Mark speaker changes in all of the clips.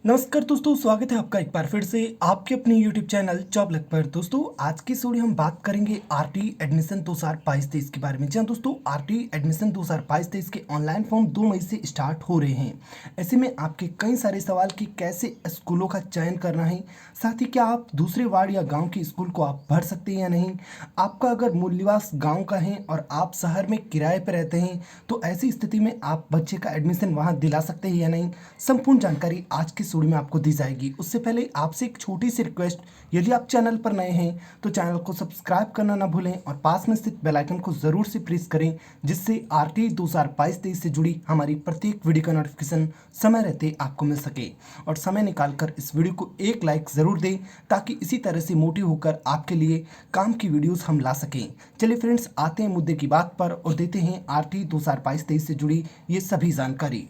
Speaker 1: नमस्कार दोस्तों, स्वागत है आपका एक बार फिर से आपके अपने YouTube चैनल जॉब लक पर। दोस्तों आज की इस वीडियो हम बात करेंगे आरटी एडमिशन 2022-23 के बारे में। जी हाँ दोस्तों, आरटी एडमिशन 2022-23 के ऑनलाइन फॉर्म 2 मई से स्टार्ट हो रहे हैं। ऐसे में आपके कई सारे सवाल कि कैसे स्कूलों का चयन करना है, साथ ही क्या आप दूसरे वार्ड या गाँव के स्कूल को आप भर सकते हैं या नहीं। आपका अगर मूल निवास गाँव का है और आप शहर में किराए पर रहते हैं तो ऐसी स्थिति में आप बच्चे का एडमिशन वहाँ दिला सकते हैं या नहीं। संपूर्ण जानकारी आज की वीडियो में आपको दी जाएगी। उससे पहले आपसे एक छोटी सी रिक्वेस्ट, यदि आप चैनल पर नए हैं तो चैनल को सब्सक्राइब करना ना भूलें और पास में स्थित बेल आइकन को जरूर से प्रेस करें, जिससे आरटी 2022-23 से जुड़ी हमारी प्रत्येक वीडियो का नोटिफिकेशन समय रहते आपको मिल सके। और समय निकालकर इस वीडियो को एक लाइक जरूर दें ताकि इसी तरह से मोटिव होकर आपके लिए काम की वीडियोस हम ला सकें। चलिए फ्रेंड्स, आते हैं मुद्दे की बात पर और देते हैं आरटी 2022-23 से जुड़ी ये सभी जानकारी।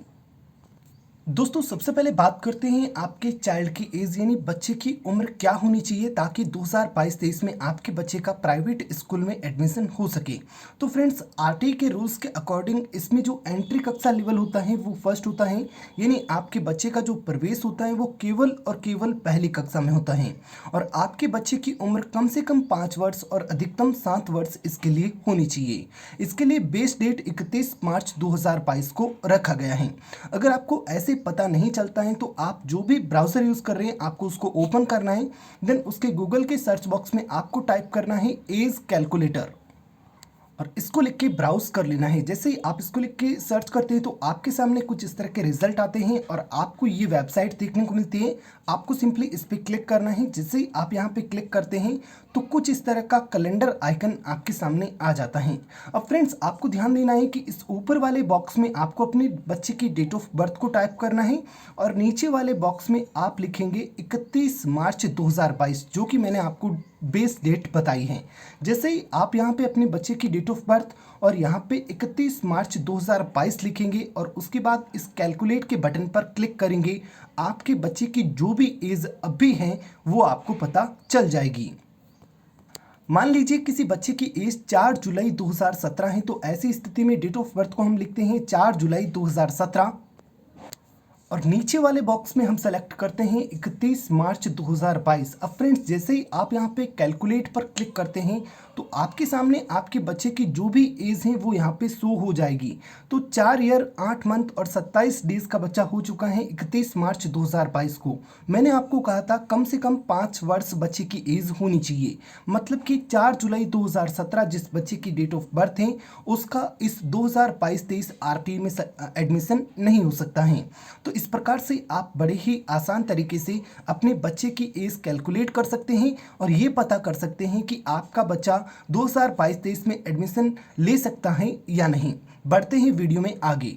Speaker 1: दोस्तों सबसे पहले बात करते हैं आपके चाइल्ड की एज, यानी बच्चे की उम्र क्या होनी चाहिए ताकि 2022-23 में आपके बच्चे का प्राइवेट स्कूल में एडमिशन हो सके। तो फ्रेंड्स, आरटीई के रूल्स के अकॉर्डिंग इसमें जो एंट्री कक्षा लेवल होता है वो फर्स्ट होता है, यानी आपके बच्चे का जो प्रवेश होता है वो केवल और केवल पहली कक्षा में होता है। और आपके बच्चे की उम्र कम से कम 5 वर्ष और अधिकतम 7 वर्ष इसके लिए होनी चाहिए। इसके लिए बेस डेट 31 मार्च 2022 को रखा गया है। अगर आपको ऐसे पता नहीं चलता है तो आप जो भी ब्राउज़र यूज़ कर रहे हैं आपको उसको ओपन करना है, देन उसके गूगल के सर्च बॉक्स में आपको टाइप करना है एज कैलकुलेटर और इसको लिख के ब्राउज कर लेना है। जैसे ही आप इसको लिख के सर्च करते हैं तो आपके सामने कुछ इस तरह के रिजल्ट आते हैं और आपको ये वेबसाइट देखने को मिलती है। आपको सिंपली इस पर क्लिक करना है। जैसे ही आप यहाँ पे क्लिक करते हैं तो कुछ इस तरह का कैलेंडर आइकन आपके सामने आ जाता है। अब फ्रेंड्स, आपको ध्यान देना है कि इस ऊपर वाले बॉक्स में आपको अपने बच्चे की डेट ऑफ बर्थ को टाइप करना है और नीचे वाले बॉक्स में आप लिखेंगे 31 मार्च 2022, जो कि मैंने आपको बेस डेट बताई है। जैसे ही आप यहाँ पे अपने बच्चे की डेट ऑफ बर्थ और यहाँ पे 31 मार्च 2022 लिखेंगे और उसके बाद इस कैलकुलेट के बटन पर क्लिक करेंगे, आपके बच्चे की जो भी एज अभी है वो आपको पता चल जाएगी। मान लीजिए किसी बच्चे की एज 4 जुलाई 2017 है, तो ऐसी स्थिति में डेट ऑफ बर्थ को हम लिखते हैं 4 जुलाई 2017 और नीचे वाले बॉक्स में हम सेलेक्ट करते हैं 31 मार्च 2022। अब फ्रेंड्स, जैसे ही आप यहाँ पे कैलकुलेट पर क्लिक करते हैं तो आपके सामने आपके बच्चे की जो भी एज है वो यहाँ पे शो हो जाएगी। तो 4 ईयर 8 मंथ और 27 डेज का बच्चा हो चुका है 31 मार्च 2022 को। मैंने आपको कहा था कम से कम 5 वर्ष बच्चे की एज होनी चाहिए, मतलब कि 4 जुलाई 2017 जिस बच्चे की डेट ऑफ बर्थ है उसका इस 2022-23 आरटी में एडमिशन नहीं हो सकता है। तो इस प्रकार से आप बड़े ही आसान तरीके से अपने बच्चे की एज कैलकुलेट कर सकते हैं और ये पता कर सकते हैं कि आपका बच्चा 2022-23 में एडमिशन ले सकता है या नहीं। बढ़ते हैं वीडियो में आगे।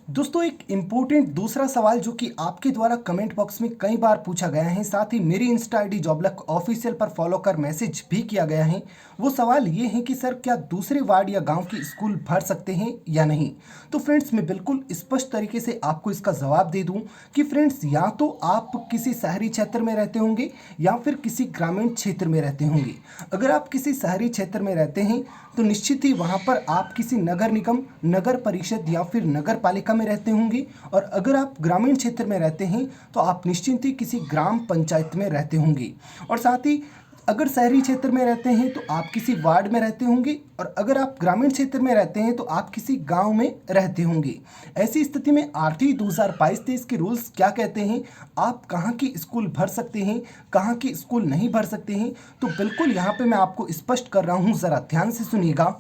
Speaker 1: दोस्तों, एक इम्पोर्टेंट दूसरा सवाल जो कि आपके द्वारा कमेंट बॉक्स में कई बार पूछा गया है, साथ ही मेरी इंस्टा आईडी जॉबलक ऑफिशियल पर फॉलो कर मैसेज भी किया गया है, वो सवाल ये है कि सर क्या दूसरे वार्ड या गांव की स्कूल भर सकते हैं या नहीं। तो फ्रेंड्स, मैं बिल्कुल स्पष्ट तरीके से आपको इसका जवाब दे दूं कि फ्रेंड्स, या तो आप किसी शहरी क्षेत्र में रहते होंगे या फिर किसी ग्रामीण क्षेत्र में रहते होंगे। अगर आप किसी शहरी क्षेत्र में रहते हैं तो निश्चित ही वहाँ पर आप किसी नगर निगम, नगर परिषद या फिर नगर पालिका में रहते होंगे, और अगर आप ग्रामीण क्षेत्र में रहते हैं तो आप निश्चित ही किसी ग्राम पंचायत में रहते होंगे। और साथ ही अगर शहरी क्षेत्र में रहते हैं तो आप किसी वार्ड में रहते होंगे, और अगर आप ग्रामीण क्षेत्र में रहते हैं तो आप किसी गांव में रहते होंगे। ऐसी स्थिति में आरटी 2022-23 के रूल्स क्या कहते हैं, आप कहां की स्कूल भर सकते हैं, कहां की स्कूल नहीं भर सकते हैं, तो बिल्कुल यहां पे मैं आपको स्पष्ट कर रहा हूं, ज़रा ध्यान से सुनिएगा।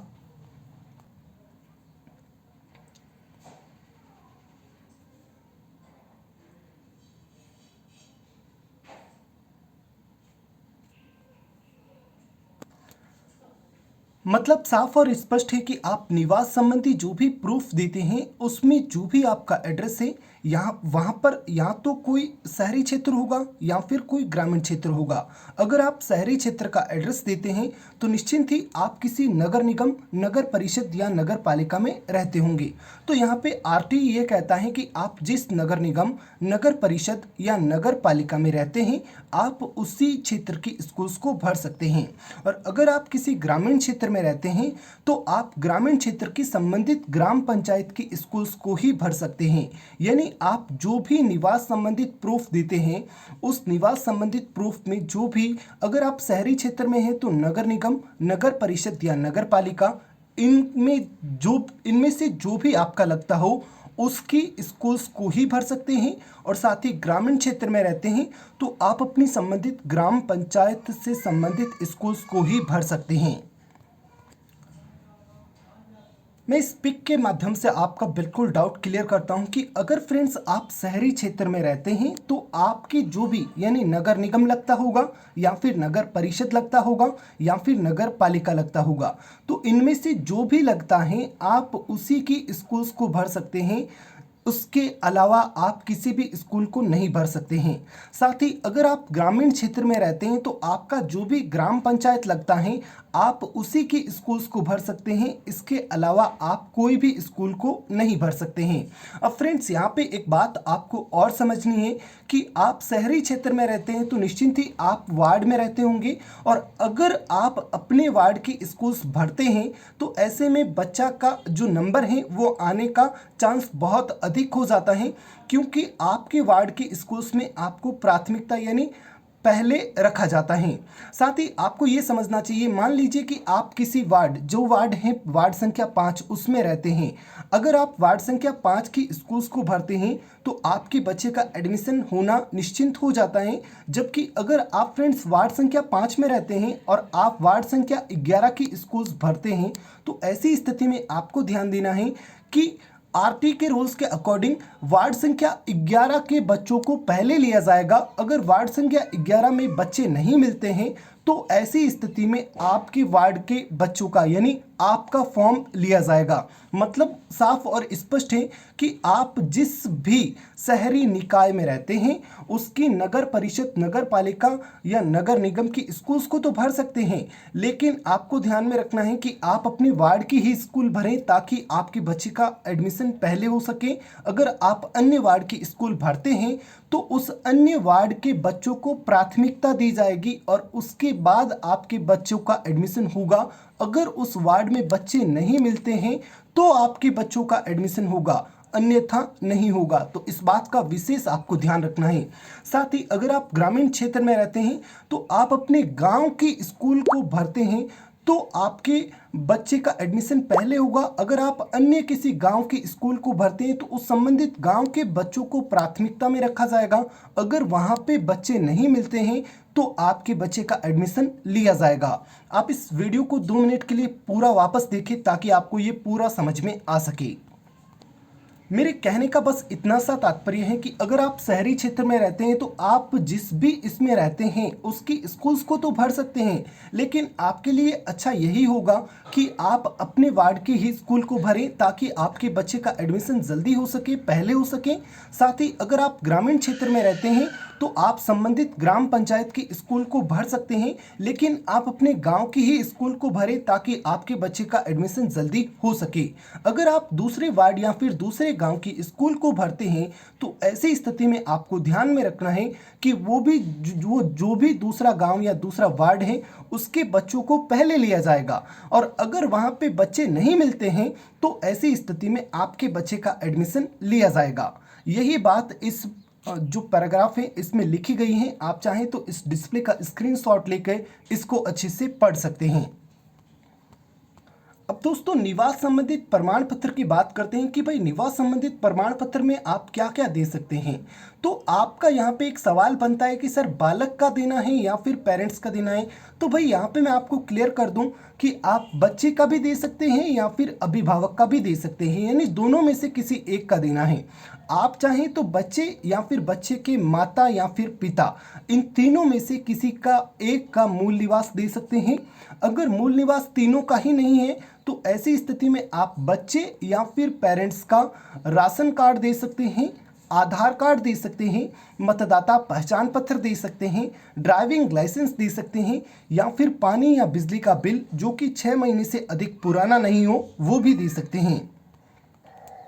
Speaker 1: मतलब साफ और स्पष्ट है कि आप निवास संबंधी जो भी प्रूफ देते हैं उसमें जो भी आपका एड्रेस है, यहाँ वहाँ पर या तो कोई शहरी क्षेत्र होगा या फिर कोई ग्रामीण क्षेत्र होगा। अगर आप शहरी क्षेत्र का एड्रेस देते हैं तो निश्चिंत ही आप किसी नगर निगम, नगर परिषद या नगर पालिका में रहते होंगे। तो यहाँ पे आरटी ये कहता है कि आप जिस नगर निगम, नगर परिषद या नगर पालिका में रहते हैं आप उसी क्षेत्र की स्कूल्स को भर सकते हैं। और अगर आप किसी ग्रामीण क्षेत्र में रहते हैं तो आप ग्रामीण क्षेत्र की संबंधित ग्राम पंचायत की स्कूल्स को ही भर सकते हैं, यानी आप जो भी निवास संबंधित प्रूफ देते हैं, उस निवास संबंधित प्रूफ में जो भी, अगर आप शहरी क्षेत्र में हैं तो नगर निगम, नगर परिषद या नगर पालिका, इनमें से जो भी आपका लगता हो उसकी स्कूल्स को ही भर सकते हैं। और साथ ही ग्रामीण क्षेत्र में रहते हैं तो आप अपनी संबंधित ग्राम पंचायत से संबंधित स्कूल्स को ही भर सकते हैं। मैं इस पिक के माध्यम से आपका बिल्कुल डाउट क्लियर करता हूं कि अगर फ्रेंड्स आप शहरी क्षेत्र में रहते हैं तो आपकी जो भी यानी नगर निगम लगता होगा या फिर नगर परिषद लगता होगा या फिर नगर पालिका लगता होगा, तो इनमें से जो भी लगता है आप उसी की स्कूल्स को भर सकते हैं। उसके अलावा आप किसी भी स्कूल को नहीं भर सकते हैं। साथ ही अगर आप ग्रामीण क्षेत्र में रहते हैं तो आपका जो भी ग्राम पंचायत लगता है आप उसी के स्कूल्स को भर सकते हैं। इसके अलावा आप कोई भी स्कूल को नहीं भर सकते हैं। अब फ्रेंड्स यहाँ पे एक बात आपको और समझनी है कि आप शहरी क्षेत्र में रहते हैं तो निश्चिंत ही आप वार्ड में रहते होंगे, और अगर आप अपने वार्ड की स्कूल्स भरते हैं तो ऐसे में बच्चा का जो नंबर है वो आने का चांस बहुत अधिक हो जाता है, क्योंकि आपके वार्ड के स्कूल्स में आपको प्राथमिकता यानी पहले रखा जाता है। साथ ही आपको ये समझना चाहिए, मान लीजिए कि आप किसी वार्ड, जो वार्ड है वार्ड संख्या 5, उसमें रहते हैं। अगर आप वार्ड संख्या 5 की स्कूल्स को भरते हैं तो आपके बच्चे का एडमिशन होना निश्चिंत हो जाता है। जबकि अगर आप फ्रेंड्स वार्ड संख्या 5 में रहते हैं और आप वार्ड संख्या 11 की स्कूल्स भरते हैं तो ऐसी स्थिति में आपको ध्यान देना है कि आरटी के रूल्स के अकॉर्डिंग वार्ड संख्या 11 के बच्चों को पहले लिया जाएगा। अगर वार्ड संख्या 11 में बच्चे नहीं मिलते हैं तो ऐसी स्थिति में आपके वार्ड के बच्चों का यानी आपका फॉर्म लिया जाएगा। मतलब साफ और स्पष्ट है कि आप जिस भी शहरी निकाय में रहते हैं उसकी नगर परिषद, नगर पालिका या नगर निगम की स्कूल्स को तो भर सकते हैं, लेकिन आपको ध्यान में रखना है कि आप अपने वार्ड की ही स्कूल भरें ताकि आपके बच्चे का एडमिशन पहले हो सके। अगर आप अन्य वार्ड की स्कूल भरते हैं तो उस अन्य वार्ड के बच्चों को प्राथमिकता दी जाएगी और उसके बाद आपके बच्चों का एडमिशन होगा। अगर उस वार्ड में बच्चे नहीं मिलते हैं तो आपके बच्चों का एडमिशन होगा, अन्यथा नहीं होगा। तो इस बात का विशेष आपको ध्यान रखना है। साथ ही अगर आप ग्रामीण क्षेत्र में रहते हैं तो आप अपने गांव की स्कूल को भरते हैं तो आपके बच्चे का एडमिशन पहले होगा। अगर आप अन्य किसी गांव की स्कूल को भरते हैं तो उस संबंधित गांव के बच्चों को प्राथमिकता में रखा जाएगा। अगर वहां पे बच्चे नहीं मिलते हैं तो आपके बच्चे का एडमिशन लिया जाएगा। आप इस वीडियो को 2 मिनट के लिए पूरा वापस देखें ताकि आपको ये पूरा समझ में आ सके। मेरे कहने का बस इतना सा तात्पर्य है कि अगर आप शहरी क्षेत्र में रहते हैं तो आप जिस भी इसमें रहते हैं उसकी स्कूल्स को तो भर सकते हैं, लेकिन आपके लिए अच्छा यही होगा कि आप अपने वार्ड की ही स्कूल को भरें ताकि आपके बच्चे का एडमिशन जल्दी हो सके, पहले हो सके। साथ ही अगर आप ग्रामीण क्षेत्र में रहते हैं तो आप संबंधित ग्राम पंचायत की स्कूल को भर सकते हैं, लेकिन आप अपने गांव की ही स्कूल को भरें ताकि आपके बच्चे का एडमिशन जल्दी हो सके। अगर आप दूसरे वार्ड या फिर दूसरे गांव की स्कूल को भरते हैं तो ऐसी स्थिति में आपको ध्यान में रखना है कि वो जो भी दूसरा गांव या दूसरा वार्ड है उसके बच्चों को पहले लिया जाएगा। और अगर वहां पे बच्चे नहीं मिलते हैं तो ऐसी स्थिति में आपके बच्चे का एडमिशन लिया जाएगा। यही बात इस जो पैराग्राफ है इसमें लिखी गई है। आप चाहें तो इस डिस्प्ले का स्क्रीनशॉट लेकर इसको अच्छे से पढ़ सकते हैं। अब दोस्तों निवास संबंधित प्रमाण पत्र की बात करते हैं कि भाई निवास संबंधित प्रमाण पत्र में आप क्या क्या दे सकते हैं। तो आपका यहाँ पे एक सवाल बनता है कि सर बालक का देना है या फिर पेरेंट्स का देना है। तो भाई यहाँ पे मैं आपको क्लियर कर दूं कि आप बच्चे का भी दे सकते हैं या फिर अभिभावक का भी दे सकते हैं, यानी दोनों में से किसी एक का देना है। आप चाहें तो बच्चे या फिर बच्चे के माता या फिर पिता, इन तीनों में से किसी का एक का मूल निवास दे सकते हैं। अगर मूल निवास तीनों का ही नहीं है तो ऐसी स्थिति में आप बच्चे या फिर पेरेंट्स का राशन कार्ड दे सकते हैं, आधार कार्ड दे सकते हैं, मतदाता पहचान पत्र दे सकते हैं, ड्राइविंग लाइसेंस दे सकते हैं, या फिर पानी या बिजली का बिल जो कि 6 महीने से अधिक पुराना नहीं हो वो भी दे सकते हैं।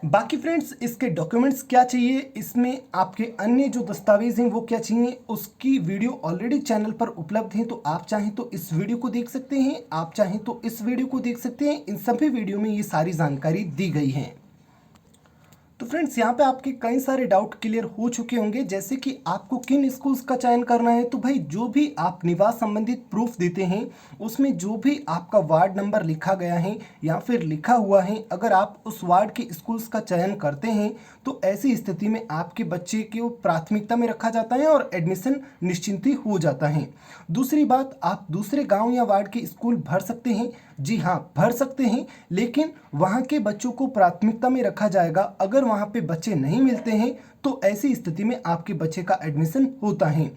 Speaker 1: बाकी फ्रेंड्स इसके डॉक्यूमेंट्स क्या चाहिए, इसमें आपके अन्य जो दस्तावेज हैं वो क्या चाहिए, उसकी वीडियो ऑलरेडी चैनल पर उपलब्ध है। तो आप चाहें तो इस वीडियो को देख सकते हैं, आप चाहें तो इस वीडियो को देख सकते हैं। इन सभी वीडियो में ये सारी जानकारी दी गई है। तो फ्रेंड्स यहाँ पे आपके कई सारे डाउट क्लियर हो चुके होंगे, जैसे कि आपको किन स्कूल्स का चयन करना है। तो भाई जो भी आप निवास संबंधित प्रूफ देते हैं उसमें जो भी आपका वार्ड नंबर लिखा गया है या फिर लिखा हुआ है, अगर आप उस वार्ड के स्कूल्स का चयन करते हैं तो ऐसी स्थिति में आपके बच्चे को प्राथमिकता में रखा जाता है और एडमिशन निश्चिंत ही हो जाता है। दूसरी बात, आप दूसरे गाँव या वार्ड के स्कूल भर सकते हैं। जी हाँ, भर सकते हैं, लेकिन वहाँ के बच्चों को प्राथमिकता में रखा जाएगा। अगर वहाँ पे बच्चे नहीं मिलते हैं तो ऐसी स्थिति में आपके बच्चे का एडमिशन होता है।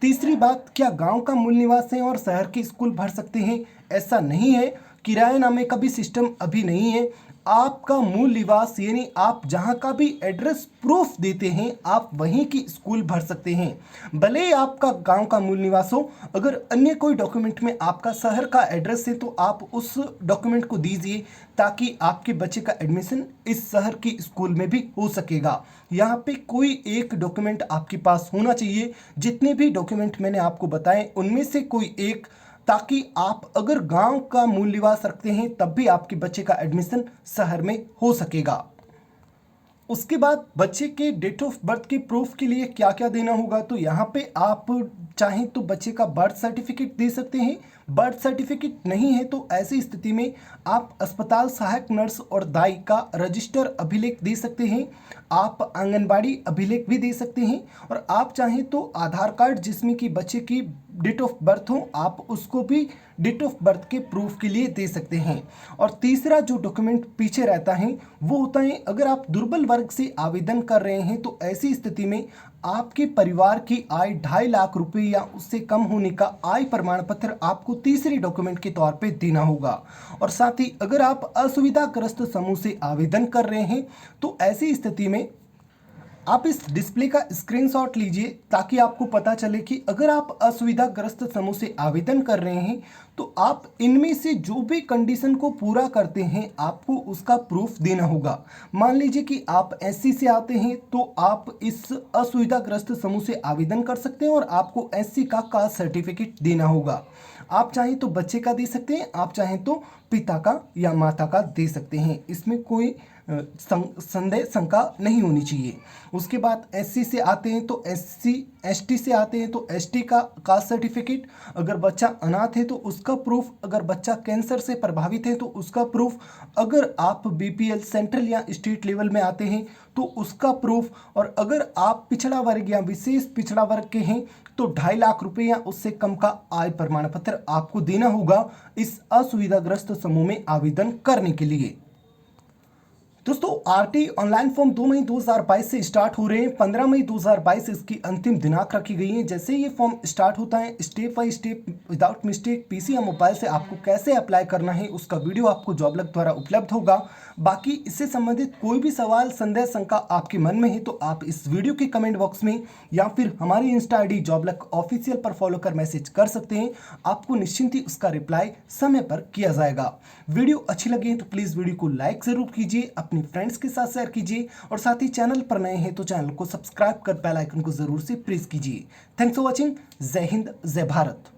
Speaker 1: तीसरी बात, क्या गांव का मूल निवास है और शहर के स्कूल भर सकते हैं? ऐसा नहीं है, किरायानामे का भी सिस्टम अभी नहीं है। आपका मूल निवास यानी आप जहां का भी एड्रेस प्रूफ देते हैं आप वहीं की स्कूल भर सकते हैं, भले ही आपका गांव का मूल निवास हो। अगर अन्य कोई डॉक्यूमेंट में आपका शहर का एड्रेस है तो आप उस डॉक्यूमेंट को दीजिए, ताकि आपके बच्चे का एडमिशन इस शहर की स्कूल में भी हो सकेगा। यहाँ पे कोई एक डॉक्यूमेंट आपके पास होना चाहिए, जितने भी डॉक्यूमेंट मैंने आपको बताए उनमें से कोई एक, ताकि आप अगर गांव का मूल निवास रखते हैं तब भी आपके बच्चे का एडमिशन शहर में हो सकेगा। उसके बाद बच्चे के डेट ऑफ बर्थ के प्रूफ के लिए क्या क्या देना होगा, तो यहाँ पे आप चाहें तो बच्चे का बर्थ सर्टिफिकेट दे सकते हैं। बर्थ सर्टिफिकेट नहीं है तो ऐसी स्थिति में आप अस्पताल सहायक नर्स और दाई का रजिस्टर अभिलेख दे सकते हैं। आप आंगनबाड़ी अभिलेख भी दे सकते हैं, और आप चाहें तो आधार कार्ड जिसमें कि बच्चे की डेट ऑफ बर्थ हो, आप उसको भी डेट ऑफ बर्थ के प्रूफ के लिए दे सकते हैं। और तीसरा जो डॉक्यूमेंट पीछे रहता है वो होता है, अगर आप दुर्बल वर्ग से आवेदन कर रहे हैं तो ऐसी स्थिति में आपके परिवार की आय 2.5 लाख रुपए या उससे कम होने का आय प्रमाण पत्र आपको तीसरी डॉक्यूमेंट के तौर पे देना होगा। और साथ ही अगर आप असुविधाग्रस्त समूह से आवेदन कर रहे हैं तो ऐसी स्थिति में आप इस डिस्प्ले का स्क्रीनशॉट लीजिए, ताकि आपको पता चले कि अगर आप असुविधाग्रस्त समूह से आवेदन कर रहे हैं तो आप इनमें से जो भी कंडीशन को पूरा करते हैं आपको उसका प्रूफ देना होगा। मान लीजिए कि आप एससी से आते हैं तो आप इस असुविधाग्रस्त समूह से आवेदन कर सकते हैं और आपको एससी का कास्ट सर्टिफिकेट देना होगा। आप चाहें तो बच्चे का दे सकते हैं, आप चाहें तो पिता का या माता का दे सकते हैं, इसमें कोई संदेह शंका नहीं होनी चाहिए। उसके बाद एससी से आते हैं तो एससी, एसटी से आते हैं तो एसटी का कास्ट सर्टिफिकेट, अगर बच्चा अनाथ है तो उसका प्रूफ, अगर बच्चा कैंसर से प्रभावित है तो उसका प्रूफ, अगर आप बीपीएल सेंट्रल या स्टेट लेवल में आते हैं तो उसका प्रूफ, और अगर आप पिछड़ा वर्ग या विशेष पिछड़ा वर्ग के हैं तो 2.5 लाख रुपए या उससे कम का आय प्रमाण पत्र आपको देना होगा इस असुविधाग्रस्त समूह में आवेदन करने के लिए। दोस्तों आरटी ऑनलाइन फॉर्म 2 मई 2022 से स्टार्ट हो रहे हैं। 15 मई 2022 इसकी अंतिम दिनांक रखी गई है। जैसे ये फॉर्म स्टार्ट होता है, step by step without mistake PC या मोबाइल से आपको कैसे अप्लाई करना है उसका वीडियो आपको जॉबलक द्वारा उपलब्ध होगा। बाकी इससे संबंधित कोई भी सवाल, संदेह, शंका आपके मन में है तो आप इस वीडियो के कमेंट बॉक्स में या फिर हमारी इंस्टा आईडी जॉबलक ऑफिशियल पर फॉलो कर मैसेज कर सकते हैं। आपको निश्चिंत ही उसका रिप्लाई समय पर किया जाएगा। वीडियो अच्छी लगी है तो प्लीज़ वीडियो को लाइक ज़रूर कीजिए, अपने फ्रेंड्स के साथ शेयर कीजिए, और साथ ही चैनल पर नए हैं तो चैनल को सब्सक्राइब कर बेल आइकन को जरूर से प्रेस कीजिए। Thanks for watching. जय हिंद, जय भारत।